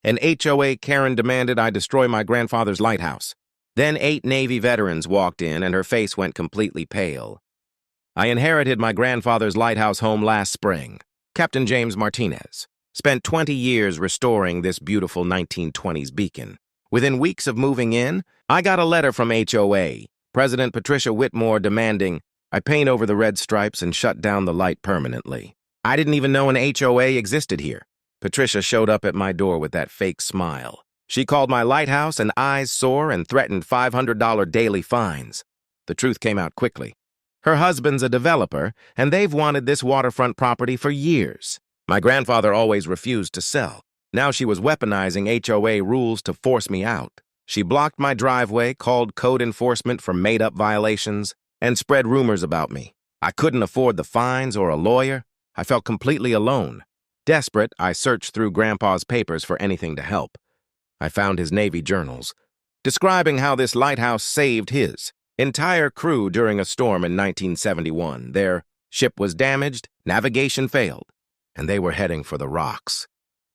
An HOA Karen demanded I destroy my grandfather's lighthouse. Then 8 Navy veterans walked in and her face went completely pale. I inherited my grandfather's lighthouse home last spring. Captain James Martinez spent 20 years restoring this beautiful 1920s beacon. Within weeks of moving in, I got a letter from HOA, President Patricia Whitmore, demanding I paint over the red stripes and shut down the light permanently. I didn't even know an HOA existed here. Patricia showed up at my door with that fake smile. She called my lighthouse an eyesore and threatened $500 daily fines. The truth came out quickly. Her husband's a developer, and they've wanted this waterfront property for years. My grandfather always refused to sell. Now she was weaponizing HOA rules to force me out. She blocked my driveway, called code enforcement for made-up violations, and spread rumors about me. I couldn't afford the fines or a lawyer. I felt completely alone. Desperate, I searched through Grandpa's papers for anything to help. I found his Navy journals, describing how this lighthouse saved his entire crew during a storm in 1971. Their ship was damaged, navigation failed, and they were heading for the rocks.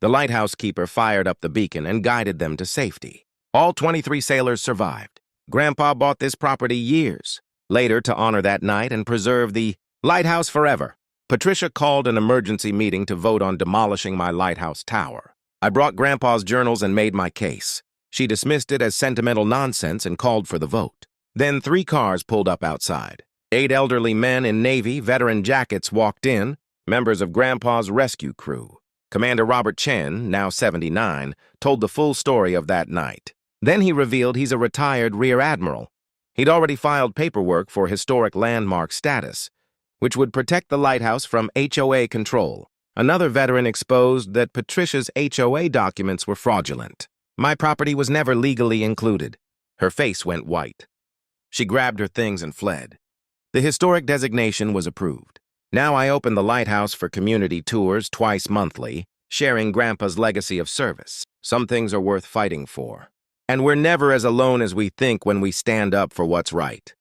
The lighthouse keeper fired up the beacon and guided them to safety. All 23 sailors survived. Grandpa bought this property years later to honor that night and preserve the lighthouse forever. Patricia called an emergency meeting to vote on demolishing my lighthouse tower. I brought Grandpa's journals and made my case. She dismissed it as sentimental nonsense and called for the vote. Then 3 cars pulled up outside. 8 elderly men in Navy veteran jackets walked in, members of Grandpa's rescue crew. Commander Robert Chen, now 79, told the full story of that night. Then he revealed he's a retired rear admiral. He'd already filed paperwork for historic landmark status, which would protect the lighthouse from HOA control. Another veteran exposed that Patricia's HOA documents were fraudulent. My property was never legally included. Her face went white. She grabbed her things and fled. The historic designation was approved. Now I open the lighthouse for community tours twice monthly, sharing Grandpa's legacy of service. Some things are worth fighting for. And we're never as alone as we think when we stand up for what's right.